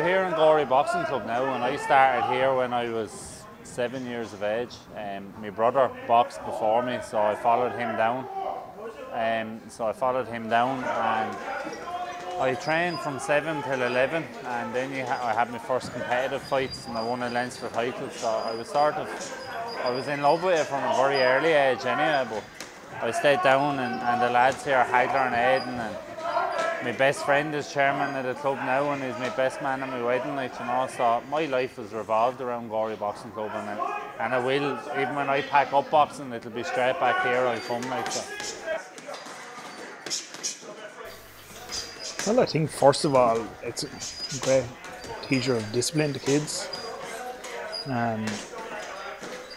here in Gorey Boxing Club now, and I started here when I was 7 years of age. My brother boxed before me, so I followed him down. And I trained from 7 till 11, and then I had my first competitive fights, and I won a Leinster title. So I was in love with it from a very early age anyway. But I stayed down, and the lads here, Hagler and Aidan, and my best friend is chairman of the club now, and he's my best man at my wedding night, you know. So my life has revolved around Gorey Boxing Club, and I will, even when I pack up boxing, it'll be straight back here I'll come like that. Well, I think first of all, it's a great teacher of discipline to kids, and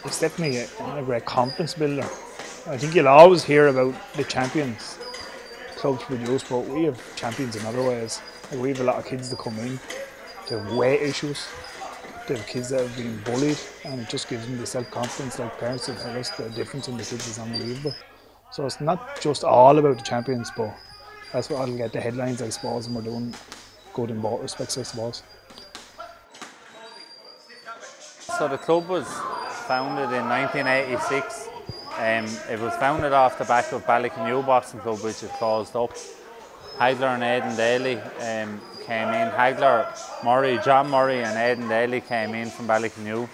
it's definitely a great confidence builder. I think you'll always hear about the champions clubs produce, but we have champions in other ways. Like, we have a lot of kids that come in, they have weight issues, they have kids that have been bullied, and it just gives them the self-confidence. Like, parents that tell us the difference in the kids is unbelievable. So it's not just all about the champions, but that's what will get the headlines, I suppose, and we're doing good in both respects, I suppose. So the club was founded in 1986. It was founded off the back of Ballycanoe Boxing Club, which had closed up. Hagler and Aidan Daly came in. John Murray and Aidan Daly came in from Ballycanoe,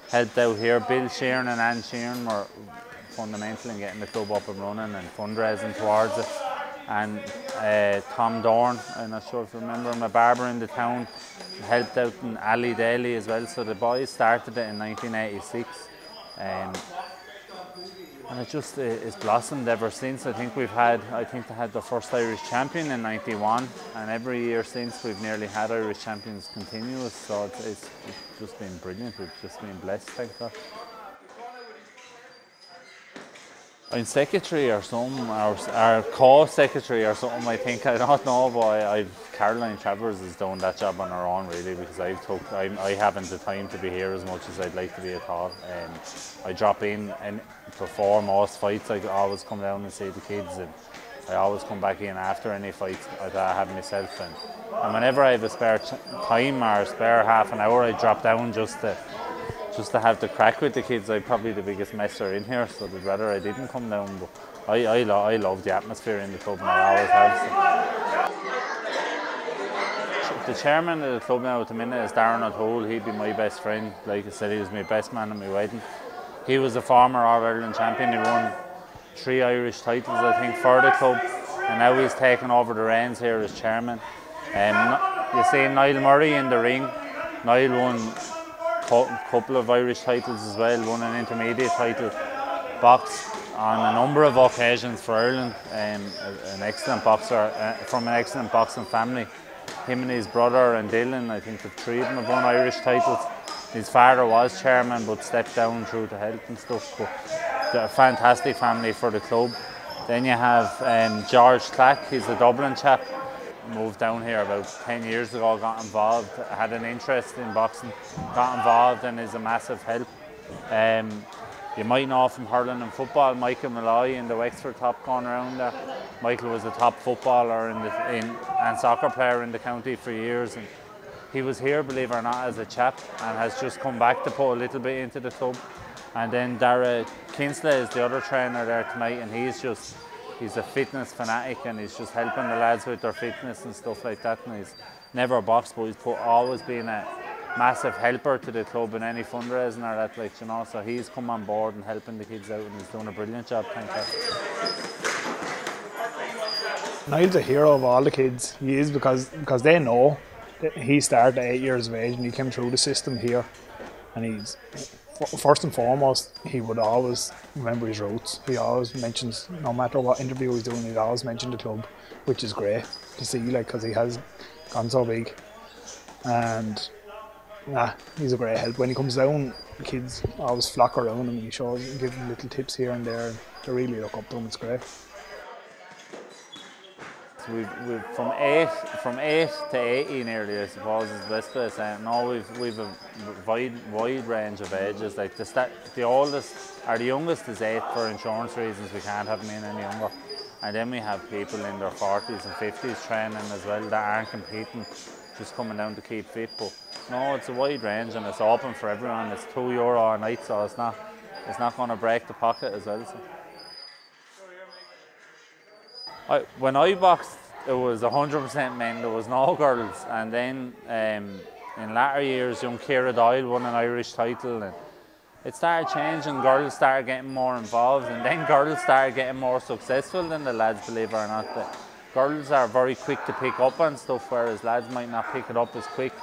helped out here. Bill Sheeran and Anne Sheeran were fundamental in getting the club up and running and fundraising towards it. And Tom Dorn, I'm not sure if you remember him, a barber in the town, helped out, in Ali Daly as well. So the boys started it in 1986. And it just it's blossomed ever since. I think they had the first Irish champion in '91, and every year since we've nearly had Irish champions continuous. So it's just been brilliant. We've just been blessed like that. I'm secretary or something, or co-secretary or something, I think. I don't know, but Caroline Travers is doing that job on her own really, because I haven't the time to be here as much as I'd like to be at all. I drop in and before most fights. I always come down and see the kids, and I always come back in after any fights that I have myself. And whenever I have a spare time or a spare half an hour, I drop down just to have the crack with the kids. I'm probably the biggest messer in here, so I'd rather I didn't come down. But I love the atmosphere in the club, and I always have. So. The chairman of the club now at the minute is Darren O'Toole. He'd be my best friend. Like I said, he was my best man at my wedding. He was a former All-Ireland champion. He won 3 Irish titles, I think, for the club, and now he's taken over the reins here as chairman. You see Niall Murray in the ring. Niall won couple of Irish titles as well, won an intermediate title, boxed on a number of occasions for Ireland, an excellent boxer from an excellent boxing family. Him and his brother and Dylan, I think the 3 of them have won Irish titles. His father was chairman but stepped down through to health and stuff, but they're a fantastic family for the club. Then you have George Clack, he's a Dublin chap. Moved down here about 10 years ago, got involved, had an interest in boxing, got involved, and is a massive help. You might know from hurling and football, Michael Malloy in the Wexford top going around there. Michael was a top footballer and soccer player in the county for years, and he was here, believe it or not, as a chap, and has just come back to put a little bit into the club. And then Dara Kinsley is the other trainer there tonight, and he's a fitness fanatic, and he's just helping the lads with their fitness and stuff like that. And he's never boxed, but he's always been a massive helper to the club in any fundraising or that, like, you know. So he's come on board and helping the kids out, and he's doing a brilliant job. Thank you. Niall's a hero of all the kids. He is, because they know that he started at 8 years of age and he came through the system here, and he's. First and foremost, he would always remember his roots. He always mentions, no matter what interview he's doing, he'd always mention the club, which is great to see, like, because he has gone so big. And he's a great help. When he comes down, the kids always flock around him, and he gives them little tips here and there. They really look up to him. It's great. We've from eight to 80 nearly, I suppose, is the best way to say it. No, we've a wide range of ages. Like the oldest or the youngest is 8 for insurance reasons. We can't have them in any younger. And then we have people in their 40s and 50s training as well that aren't competing just coming down to keep fit. But no, it's a wide range and it's open for everyone. It's €2 a night, so it's not going to break the pocket as well. So. When I boxed, it was 100% men, there was no girls. And then in latter years, young Ciara Doyle won an Irish title, and it started changing. Girls started getting more involved, and then girls started getting more successful than the lads, believe it or not. The girls are very quick to pick up on stuff, whereas lads might not pick it up as quick.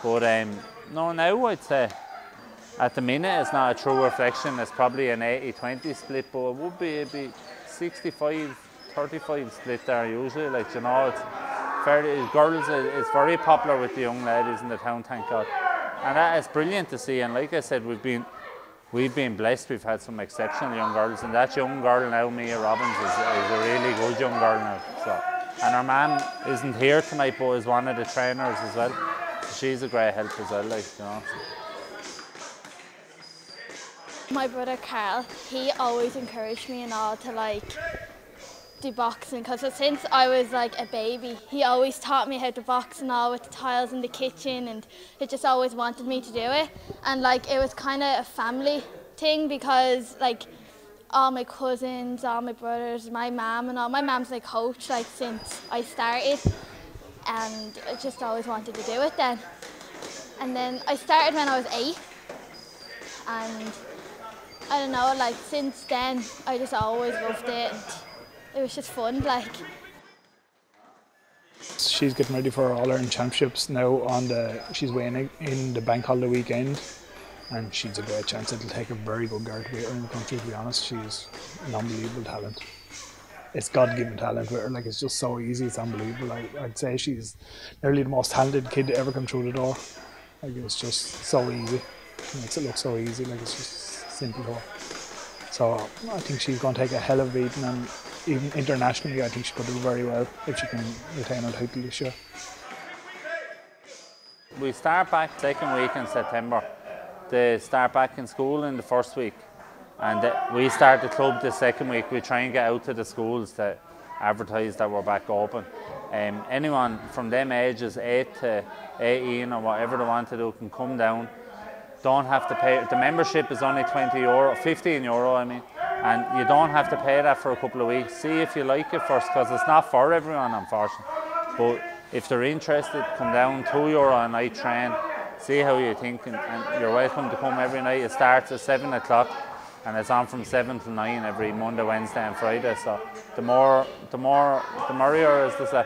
But no, now I'd say at the minute it's not a true reflection. It's probably an 80-20 split, but it would be 65-35 split there usually. Like, you know, it's fairly, girls, it's very popular with the young ladies in the town, thank God. And that is brilliant to see. And like I said, we've been blessed. We've had some exceptional young girls, and that young girl now, Mia Robbins, is a really good young girl now. So, and her mum isn't here tonight, but is one of the trainers as well. She's a great help as well, like, you know. My brother Carl, he always encouraged me and all to like do boxing, because since I was like a baby, he always taught me how to box and all with the tiles in the kitchen, and he just always wanted me to do it. And like it was kind of a family thing, because like all my cousins, all my brothers, my mum and all, my mum's like coach like since I started, and I just always wanted to do it then. And then I started when I was 8, and I don't know, like since then I just always loved it, and it was just fun, like. She's getting ready for All Ireland Championships now. She's weighing in the bank holiday weekend, and she's a great chance. It'll take a very good girl to beat her in the country, to be honest. She's an unbelievable talent. It's God-given talent with her, like it's just so easy, it's unbelievable. I'd say she's nearly the most talented kid to ever come through the door. Like it's just so easy. It makes it look so easy, like it's just simple to her. So I think she's going to take a hell of a beating, and even internationally I think she could do very well if she can retain her title this year. We start back second week in September. They start back in school in the first week, and we start the club the second week. We try and get out to the schools to advertise that we're back open. Anyone from them ages 8 to 18 or whatever they want to do can come down. Don't have to pay. The membership is only €20, €15 I mean, and you don't have to pay that for a couple of weeks. See if you like it first, because it's not for everyone, unfortunately. But if they're interested, come down, €2 a night, train, see how you think, and you're welcome to come every night. It starts at 7 o'clock and it's on from 7 to 9 every Monday, Wednesday and Friday. So the merrier, as they say.